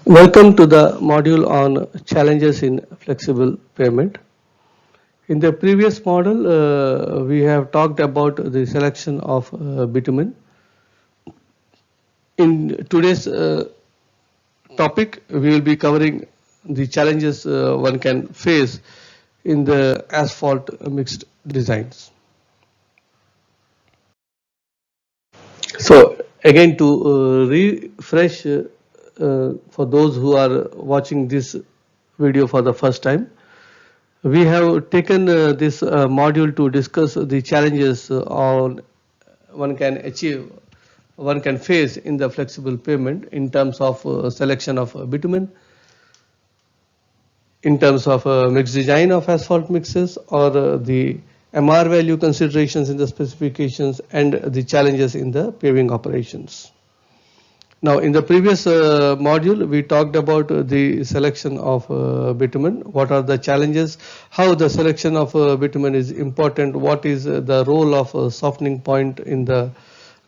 Welcome to the module on challenges in flexible payment. In the previous model, we have talked about the selection of bitumen. In today's topic, we will be covering the challenges one can face in the asphalt mixed designs. So again, to refresh for those who are watching this video for the first time, we have taken this module to discuss the challenges on one can achieve, one can face in the flexible pavement in terms of selection of bitumen, in terms of mix design of asphalt mixes, or the MR value considerations in the specifications, and the challenges in the paving operations. Now, in the previous module, we talked about the selection of bitumen. What are the challenges? How the selection of bitumen is important? What is the role of softening point in the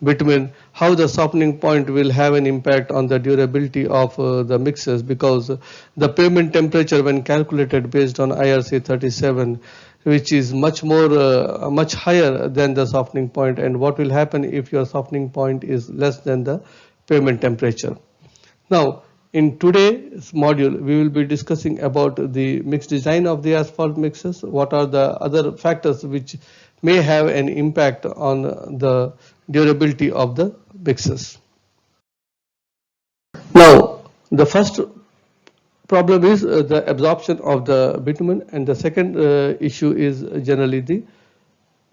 bitumen? How the softening point will have an impact on the durability of the mixes, because the pavement temperature, when calculated based on IRC 37, which is much higher than the softening point, and what will happen if your softening point is less than the pavement temperature. Now, in today's module, we will be discussing about the mix design of the asphalt mixes. What are the other factors which may have an impact on the durability of the mixes. Now, the first problem is the absorption of the bitumen, and the second issue is generally the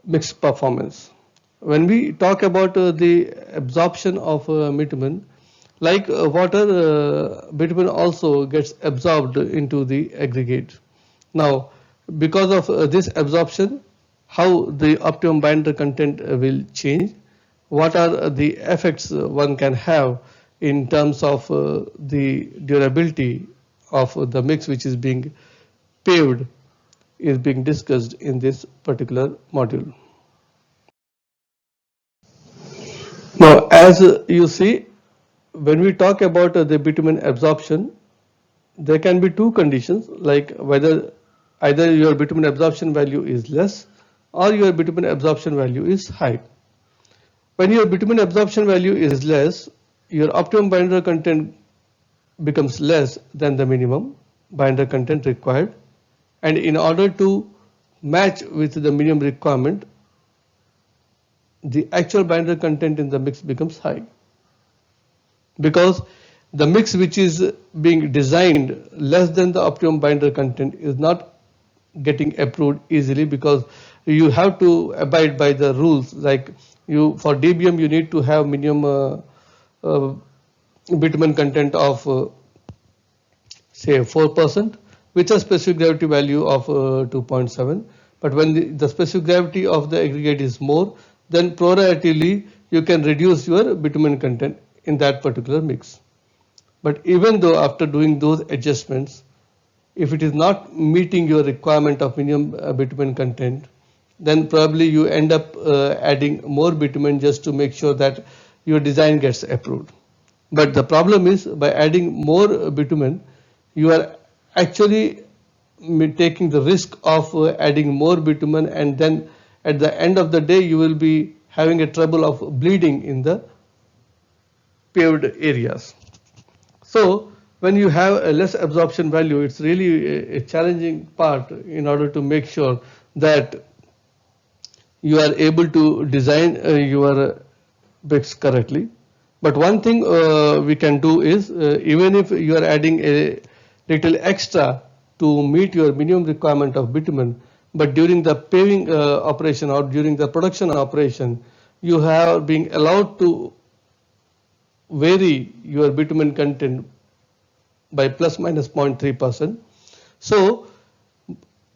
mix performance. When we talk about the absorption of bitumen, like water, bitumen also gets absorbed into the aggregate. Now, because of this absorption, how the optimum binder content will change, what are the effects one can have in terms of the durability of the mix which is being paved, is being discussed in this particular module. Now, as you see, when we talk about the bitumen absorption, there can be two conditions, like whether either your bitumen absorption value is less or your bitumen absorption value is high. When your bitumen absorption value is less, your optimum binder content becomes less than the minimum binder content required, and in order to match with the minimum requirement, the actual binder content in the mix becomes high, because the mix which is being designed less than the optimum binder content is not getting approved easily, because you have to abide by the rules, like for DBM you need to have minimum bitumen content of say 4% with a specific gravity value of 2.7, but when the specific gravity of the aggregate is more, then proratively you can reduce your bitumen content in that particular mix. But even though after doing those adjustments, if it is not meeting your requirement of minimum bitumen content, then probably you end up adding more bitumen just to make sure that your design gets approved. But the problem is, by adding more bitumen, you are actually taking the risk of adding more bitumen, and then at the end of the day you will be having a trouble of bleeding in the paved areas. So when you have a less absorption value, it's really a challenging part in order to make sure that you are able to design your bricks correctly. But one thing we can do is, even if you are adding a little extra to meet your minimum requirement of bitumen, but during the paving operation or during the production operation, you have been allowed to vary your bitumen content by plus minus 0.3%. So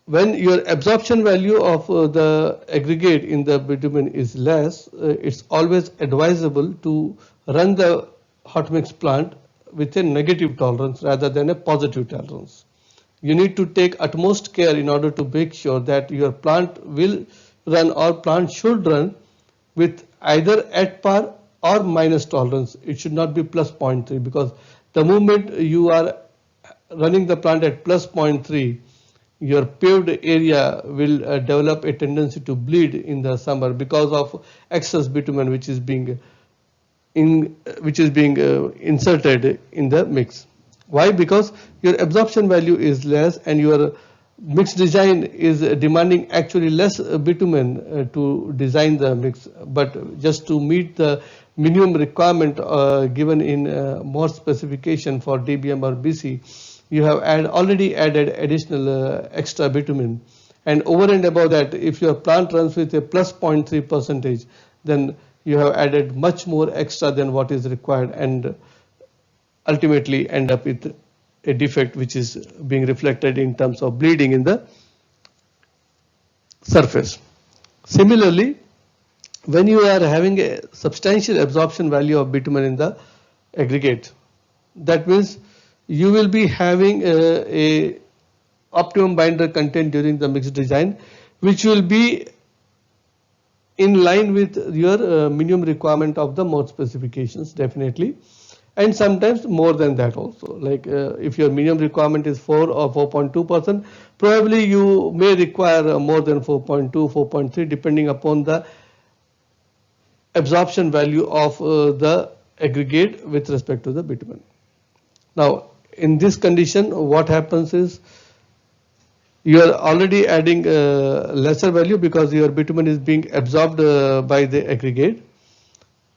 when your absorption value of the aggregate in the bitumen is less, it's always advisable to run the hot mix plant with a negative tolerance rather than a positive tolerance. You need to take utmost care in order to make sure that your plant will run, or plant should run, with either at par or minus tolerance. It should not be plus 0.3, because The moment you are running the plant at plus 0.3, your paved area will develop a tendency to bleed in the summer because of excess bitumen which is being inserted in the mix. Why? Because your absorption value is less and your mix design is demanding actually less bitumen to design the mix, but just to meet the minimum requirement given in more specification for DBM or BC, you have already added additional extra bitumen. And over and above that, if your plant runs with a plus 0.3 percentage, then you have added much more extra than what is required and ultimately end up with a defect which is being reflected in terms of bleeding in the surface. Similarly, when you are having a substantial absorption value of bitumen in the aggregate, that means you will be having a optimum binder content during the mix design, which will be in line with your minimum requirement of the mode specifications, definitely, and sometimes more than that also. Like if your minimum requirement is 4 or 4.2%, probably you may require more than 4.2, 4.3, depending upon the absorption value of the aggregate with respect to the bitumen. Now, in this condition, what happens is you are already adding lesser value because your bitumen is being absorbed by the aggregate,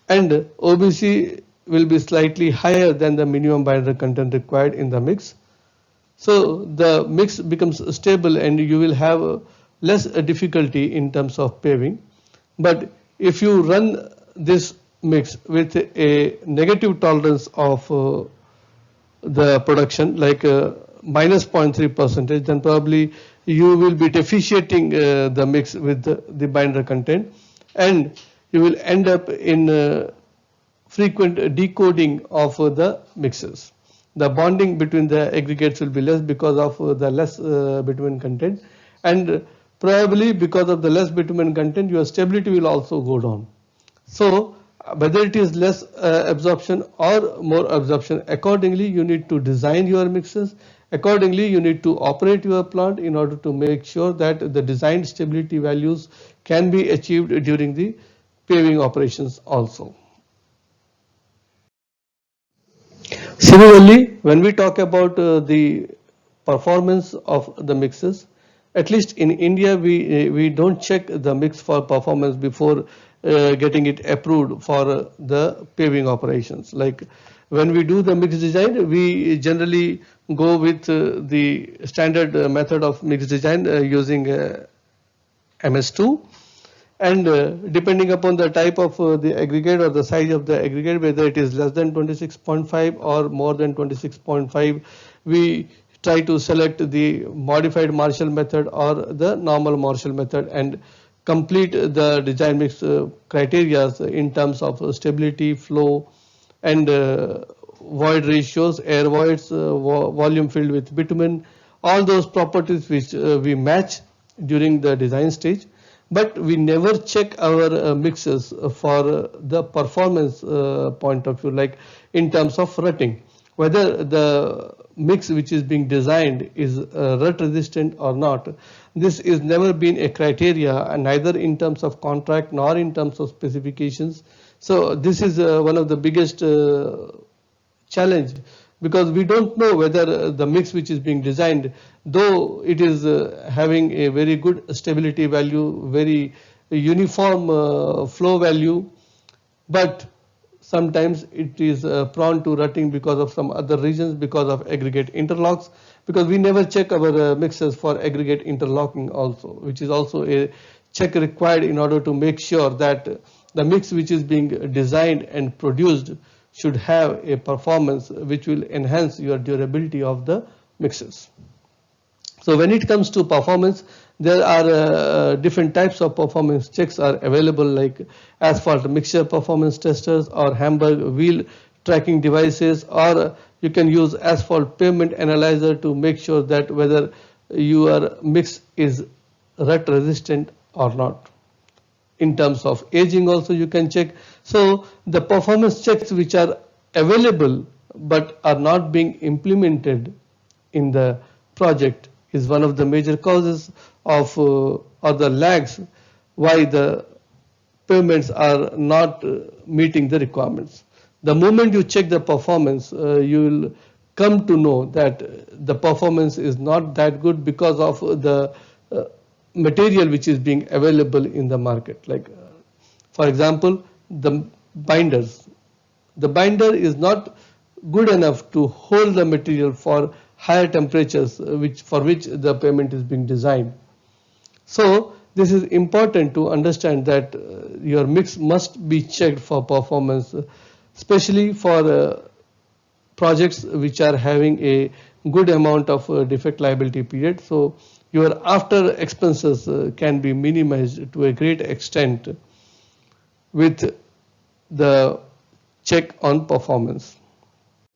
and OBC will be slightly higher than the minimum binder content required in the mix. So the mix becomes stable and you will have less difficulty in terms of paving. But if you run this mix with a negative tolerance of the production, like minus 0.3 percentage, then probably you will be deficiating the mix with the binder content, and you will end up in frequent decoding of the mixes. The bonding between the aggregates will be less because of the less bitumen content, and probably because of the less bitumen content, your stability will also go down. So whether it is less absorption or more absorption, accordingly you need to design your mixes, accordingly you need to operate your plant in order to make sure that the designed stability values can be achieved during the paving operations also. Similarly, when we talk about the performance of the mixes, at least in India, we don't check the mix for performance before getting it approved for the paving operations. Like when we do the mix design, we generally go with the standard method of mix design using MS2. And depending upon the type of the aggregate or the size of the aggregate, whether it is less than 26.5 or more than 26.5, we try to select the modified Marshall method or the normal Marshall method and complete the design mix criteria in terms of stability, flow, and void ratios, air voids, volume filled with bitumen, all those properties which we match during the design stage. But we never check our mixes for the performance point of view, like in terms of rutting, whether the mix which is being designed is rut resistant or not. This is never been a criteria, and neither in terms of contract nor in terms of specifications. So this is one of the biggest challenge, because we don't know whether the mix which is being designed, though it is having a very good stability value, very uniform flow value, but sometimes it is prone to rutting because of some other reasons, because of aggregate interlocks, because we never check our mixes for aggregate interlocking also, which is also a check required in order to make sure that the mix which is being designed and produced should have a performance which will enhance your durability of the mixes. So when it comes to performance, there are different types of performance checks are available, like asphalt mixture performance testers or Hamburg wheel tracking devices, or you can use asphalt pavement analyzer to make sure that whether your mix is rut resistant or not. In terms of aging also you can check. So the performance checks which are available but are not being implemented in the project is one of the major causes of or the lags why the payments are not meeting the requirements. The moment you check the performance, you will come to know that the performance is not that good because of the material which is being available in the market. Like, for example, the binders. The binder is not good enough to hold the material for higher temperatures for which the payment is being designed. So this is important to understand that your mix must be checked for performance, especially for projects which are having a good amount of defect liability period. So your after expenses can be minimized to a great extent with the check on performance.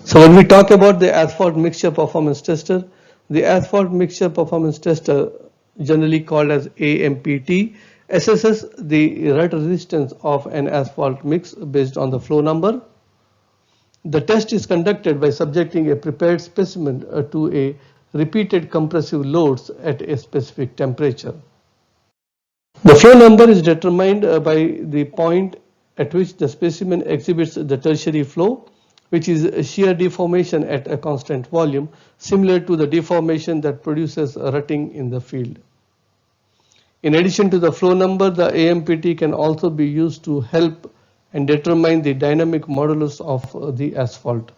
So when we talk about the asphalt mixture performance tester, the asphalt mixture performance tester, generally called as AMPT, assesses the rut resistance of an asphalt mix based on the flow number. The test is conducted by subjecting a prepared specimen to a repeated compressive loads at a specific temperature. The flow number is determined by the point at which the specimen exhibits the tertiary flow, which is a shear deformation at a constant volume, similar to the deformation that produces rutting in the field. In addition to the flow number, the AMPT can also be used to help and determine the dynamic modulus of the asphalt.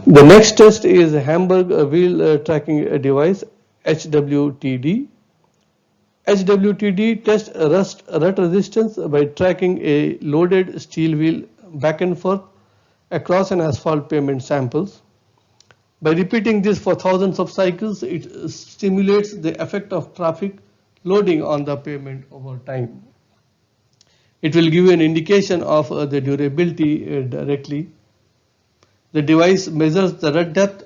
The next test is Hamburg wheel tracking device, HWTD. HWTD tests rut resistance by tracking a loaded steel wheel back and forth across an asphalt pavement samples. By repeating this for thousands of cycles, it stimulates the effect of traffic loading on the pavement over time. It will give you an indication of the durability directly. The device measures the rut depth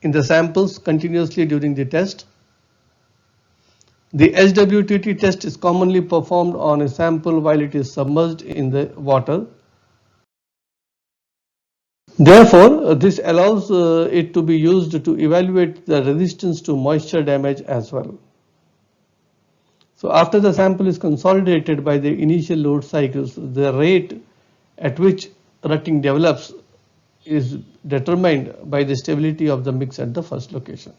in the samples continuously during the test. The HWTT test is commonly performed on a sample while it is submerged in the water. Therefore, this allows it to be used to evaluate the resistance to moisture damage as well. So after the sample is consolidated by the initial load cycles, the rate at which rutting develops is determined by the stability of the mix at the first location.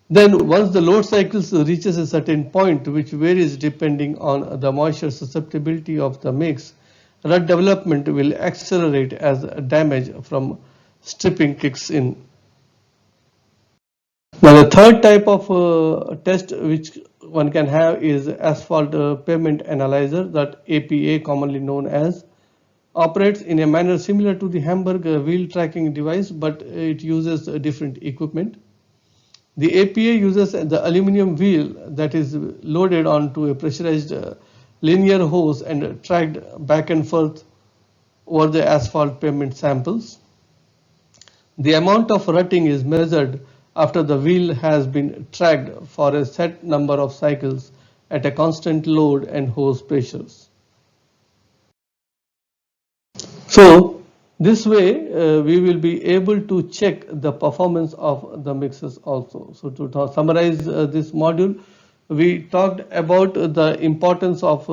Then once the load cycles reaches a certain point, which varies depending on the moisture susceptibility of the mix, rut development will accelerate as damage from stripping kicks in. Now the third type of test which one can have is asphalt pavement analyzer, that APA commonly known as, operates in a manner similar to the Hamburg wheel tracking device, but it uses different equipment. The APA uses the aluminum wheel that is loaded onto a pressurized linear hose and tracked back and forth over the asphalt pavement samples. The amount of rutting is measured after the wheel has been tracked for a set number of cycles at a constant load and hose pressures. So this way we will be able to check the performance of the mixes also. So to summarize this module, we talked about the importance of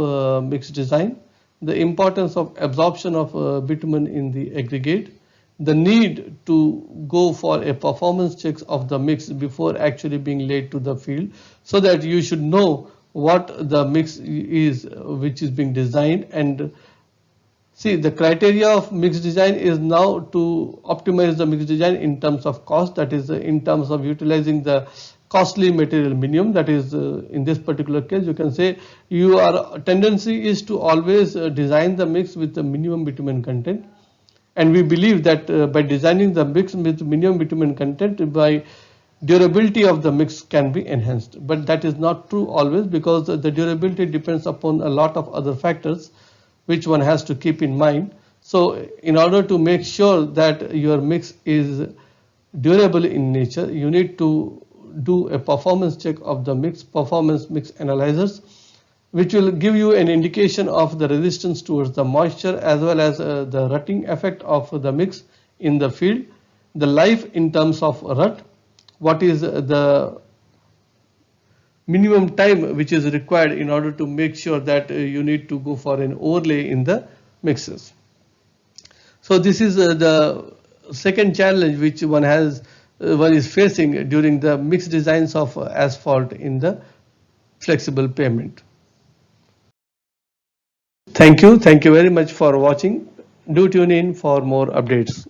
mix design, the importance of absorption of bitumen in the aggregate, the need to go for a performance checks of the mix before actually being laid to the field, so that you should know what the mix is which is being designed. And see, the criteria of mix design is now to optimize the mix design in terms of cost, that is in terms of utilizing the costly material minimum. That is in this particular case you can say your tendency is to always design the mix with the minimum bitumen content, and we believe that by designing the mix with minimum bitumen content, by durability of the mix can be enhanced. But that is not true always, because the durability depends upon a lot of other factors which one has to keep in mind. So in order to make sure that your mix is durable in nature, you need to do a performance check of the mix, performance mix analyzers, which will give you an indication of the resistance towards the moisture as well as the rutting effect of the mix in the field, the life in terms of rut, what is the minimum time which is required in order to make sure that you need to go for an overlay in the mixes. So this is the second challenge which one is facing during the mix designs of asphalt in the flexible pavement. Thank you very much for watching. Do tune in for more updates.